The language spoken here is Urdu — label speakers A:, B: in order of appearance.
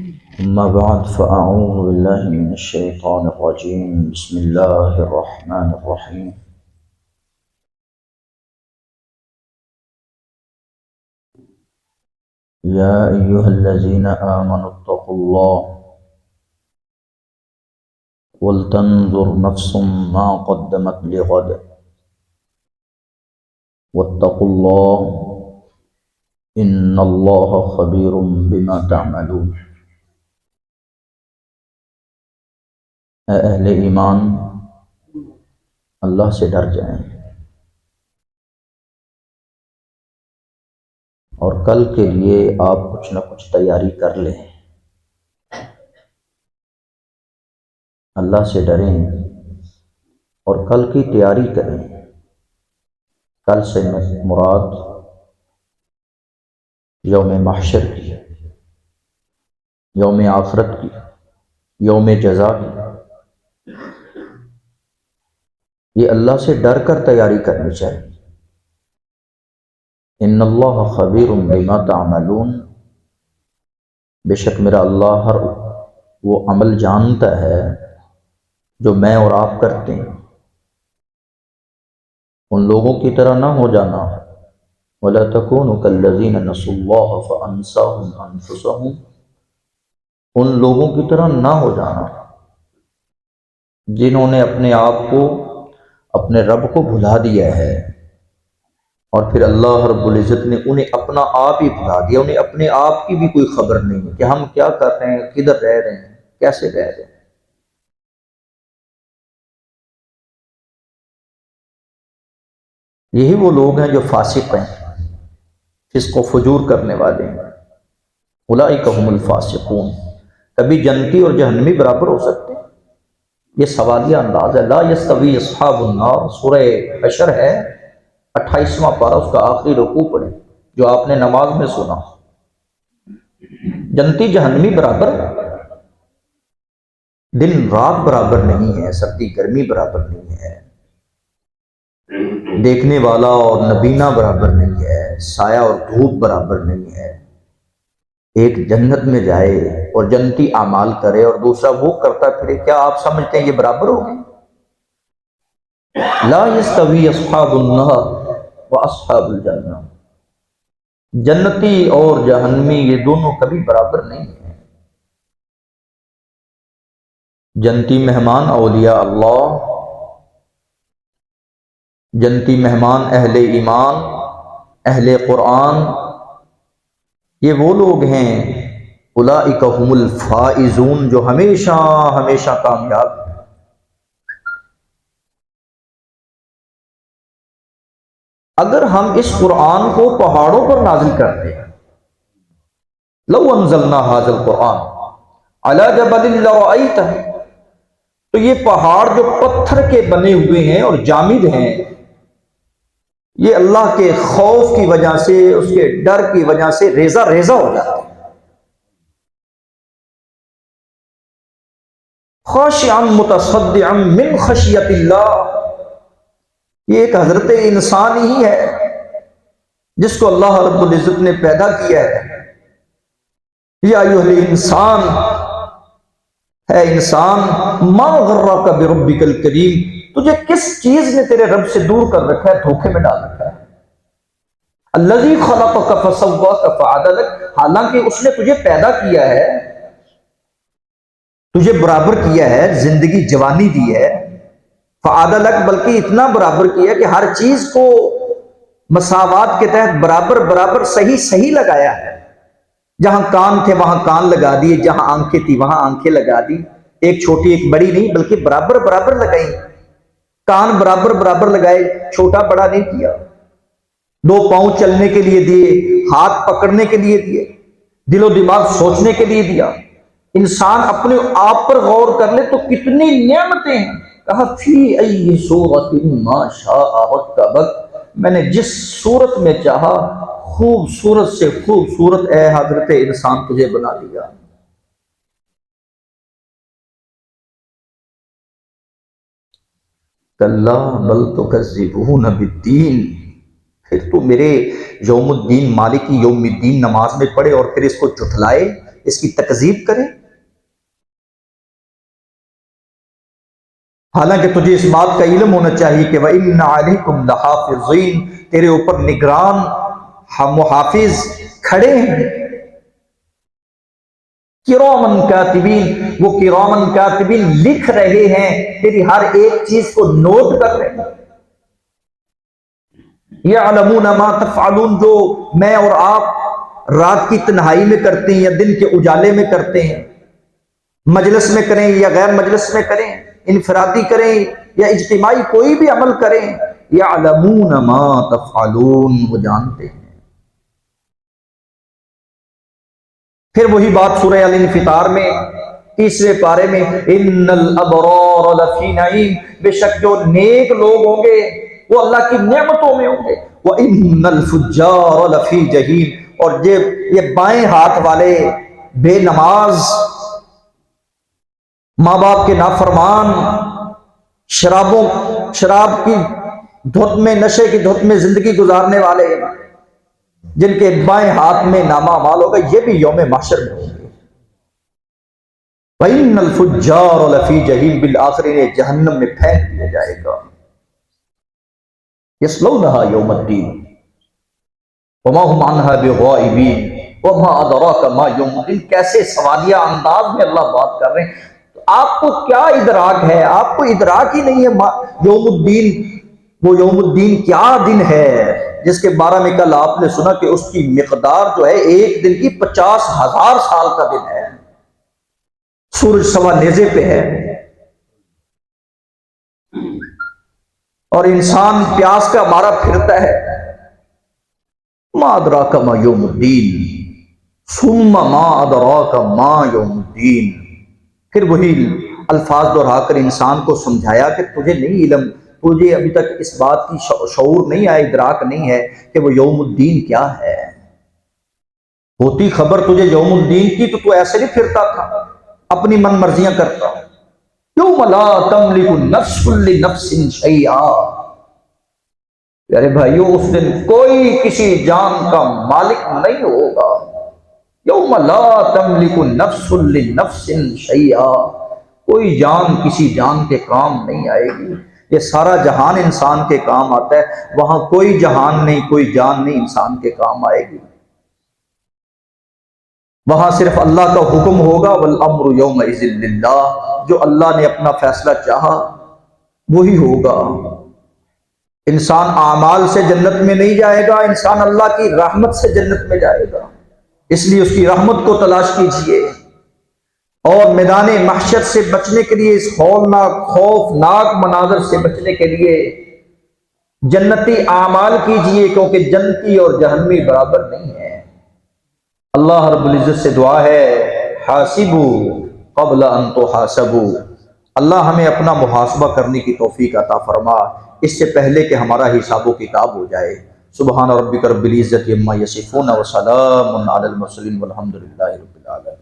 A: أما بعد فأعوذ بالله من الشيطان الرجيم بسم الله الرحمن الرحيم يا أيها الذين آمنوا اتقوا الله ولتنظر نفس ما قدمت لغد واتقوا الله إن الله خبير بما تعملون۔ اے اہل ایمان، اللہ سے ڈر جائیں اور کل کے لیے آپ کچھ نہ کچھ تیاری کر لیں۔ اللہ سے ڈریں اور کل کی تیاری کریں۔ کل سے مراد یوم محشر کی، یوم آخرت کی، یوم جزا کی۔ یہ اللہ سے ڈر کر تیاری کرنی چاہیے۔ ان اللہ خبیر بما تعملون، بے شک میرا اللہ ہر وہ عمل جانتا ہے جو میں اور آپ کرتے ہیں۔ ان لوگوں کی طرح نہ ہو جانا، وَلَا تَكُونُوا كَالَّذِينَ نَسُوا اللَّهَ فَأَنسَاهُمْ أَنفُسَهُمْ، ان لوگوں کی طرح نہ ہو جانا جنہوں نے اپنے آپ کو، اپنے رب کو بھلا دیا ہے، اور پھر اللہ رب العزت نے انہیں اپنا آپ ہی بھلا دیا۔ انہیں اپنے آپ کی بھی کوئی خبر نہیں ہے کہ ہم کیا کر رہے ہیں، کدھر رہ رہے ہیں، کیسے رہ رہے ہیں۔ یہی وہ لوگ ہیں جو فاسق ہیں، فسق و فجور کرنے والے ہیں۔ اولئک هم الفاسقون۔ کبھی جنتی اور جہنمی برابر ہو سکتے ہیں؟ یہ سوالیہ انداز ہے۔ لا یستوی اصحاب النار، سورہ حشر ہے 28واں پارہ، اس کا آخری رکوع پڑھیں جو آپ نے نماز میں سنا۔ جنتی جہنمی برابر، دن رات برابر نہیں ہے، سردی گرمی برابر نہیں ہے، دیکھنے والا اور نبینا برابر نہیں ہے، سایہ اور دھوپ برابر نہیں ہے۔ ایک جنت میں جائے اور جنتی اعمال کرے اور دوسرا وہ کرتا پھرے، کیا آپ سمجھتے ہیں یہ برابر ہو گئے؟ لا یستوی اصحاب النار واصحاب الجنہ، جنتی اور جہنمی یہ دونوں کبھی برابر نہیں ہیں۔ جنتی مہمان اولیاء اللہ، جنتی مہمان اہل ایمان، اہل قرآن، یہ وہ لوگ ہیں اولئک هم الفائزون جو ہمیشہ ہمیشہ کامیاب ہیں۔ اگر ہم اس قرآن کو پہاڑوں پر نازل کرتے ہیں، لو انزلنا هذا القرآن على جبل لرأيته، تو یہ پہاڑ جو پتھر کے بنے ہوئے ہیں اور جامد ہیں، یہ اللہ کے خوف کی وجہ سے، اس کے ڈر کی وجہ سے ریزہ ریزہ ہو جاتے ہیں۔ خاشعا متصدعا من خشیت اللہ، یہ ایک حضرت انسان ہی ہے جس کو اللہ رب العزت نے پیدا کیا ہے۔ یا ایھا الانسان، ہے انسان، ما غرک بربک الکریم، تجھے کس چیز نے تیرے رب سے دور کر رکھا ہے، دھوکے میں ڈال رکھا ہے۔ الذی خلقک فسواک فعدلک، حالانکہ اس نے تجھے پیدا کیا ہے، تجھے برابر کیا ہے، زندگی جوانی دی ہے، فعدلک، بلکہ اتنا برابر کیا کہ ہر چیز کو مساوات کے تحت برابر برابر صحیح صحیح لگایا ہے۔ جہاں کان تھے وہاں کان لگا دیے، جہاں آنکھیں تھی وہاں آنکھیں لگا دی، ایک چھوٹی ایک بڑی نہیں بلکہ برابر برابر لگائی۔ کان برابر برابر لگائے، چھوٹا بڑا نہیں کیا۔ دو پاؤں چلنے کے لیے دیے، ہاتھ پکڑنے کے لیے دیے، دل و دماغ سوچنے کے لیے دیا۔ انسان اپنے آپ پر غور کر لے تو کتنی نعمتیں ہیں۔ کہا فی ای صورت ما شاء رکبک، میں نے جس صورت میں چاہا خوبصورت سے خوبصورت اے حضرت انسان تجھے بنا دیا۔ کلا بل تکذبون بالدین، پھر تو میرے یوم الدین، مالک یوم الدین نماز میں پڑھے اور پھر اس کو جھٹلائے۔ اس کی تکذیب کرے؟ حالانکہ تجھے اس بات کا علم ہونا چاہیے کہ وَإِنَّ عَلَيْكُمْ لَحَافِظِينَ، تیرے اوپر نگران محافظ کھڑے ہیں، کرامن کاتبین، وہ کرامن کاتبین لکھ رہے ہیں، تیری ہر ایک چیز کو نوٹ کر رہے ہیں۔ یعلمون ما تفعلون، جو میں اور آپ رات کی تنہائی میں کرتے ہیں یا دن کے اجالے میں کرتے ہیں، مجلس میں کریں یا غیر مجلس میں کریں، انفرادی کریں یا اجتماعی کوئی بھی عمل کریں، یعلمون ما تفعلون، وہ جانتے ہیں۔ پھر وہی بات سورہ الانفطار میں 30ویں پارے میں، ان الابرار لفی نعیم، بے شک جو نیک لوگ ہوں گے وہ اللہ کی نعمتوں میں ہوں گے، وان الفجار لفی جہیم، اور یہ بائیں ہاتھ والے بے نماز، ماں باپ کے نافرمان، شراب کی دھت میں، نشے کی دھت میں زندگی گزارنے والے، جن کے بائیں ہاتھ میں نامہ اعمال ہوگا، یہ بھی یوم محشر میں ہوں گے۔ وَإِنَّ الْفُجَّارَ لَفِي جَحِيمٍ، بالآخر انہیں جہنم میں پھینک دیا جائے گا۔ يَصْلَوْنَهَا يَوْمَ الدِّينِ وَمَا هُمْ عَنْهَا بِغَائِبِينَ وَمَا أَدْرَاكَ مَا يَوْمُ الدِّينِ۔ کیسے سوالیہ انداز میں اللہ بات کر رہے ہیں، آپ کو کیا ادراک ہے؟ آپ کو ادراک ہی نہیں ہے یوم الدین، وہ یوم الدین کیا دن ہے جس کے بارے میں کل آپ نے سنا کہ اس کی مقدار جو ہے ایک دن کی 50,000 سال کا دن ہے، سورج سوا نیزے پہ ہے، اور انسان پیاس کا مارا پھرتا ہے۔ ما ادراک ما یوم الدین ثم ما ادراک ما یوم الدین۔ پھر وہی الفاظ دہرا کر انسان کو سمجھایا کہ تجھے نہیں علم، تجھے ابھی تک اس بات کی شعور نہیں آیا، ادراک نہیں ہے کہ وہ یوم الدین کیا ہے۔ ہوتی خبر تجھے یوم الدین کی تو ایسے نہیں پھرتا تھا، اپنی من مرضیاں کرتا۔ یوم لا تملک نفس لنفس شیئا، پیارے بھائیو اس دن کوئی کسی جان کا مالک نہیں ہوگا۔ یوم لا تملک نفس لنفس شیئا، کوئی جان کسی جان کے کام نہیں آئے گی۔ یہ سارا جہان انسان کے کام آتا ہے، وہاں کوئی جہان نہیں، کوئی جان نہیں انسان کے کام آئے گی۔ وہاں صرف اللہ کا حکم ہوگا، والامر یومئذ للہ، جو اللہ نے اپنا فیصلہ چاہا وہی ہوگا۔ انسان اعمال سے جنت میں نہیں جائے گا، انسان اللہ کی رحمت سے جنت میں جائے گا، اس لیے اس کی رحمت کو تلاش کیجئے، اور میدان محشر سے بچنے کے لیے، اس ہولناک خوفناک مناظر سے بچنے کے لیے جنتی اعمال کیجئے، کیونکہ جنتی اور جہنمی برابر نہیں ہے۔ اللہ رب العزت سے دعا ہے، حاسبوا قبل ان تحاسبوا، اللہ ہمیں اپنا محاسبہ کرنے کی توفیق عطا فرما، اس سے پہلے کہ ہمارا حساب و کتاب ہو جائے۔ سبحان ربک رب العزت عما یصفون وسلام علی المرسلین والحمد للہ رب العالمین۔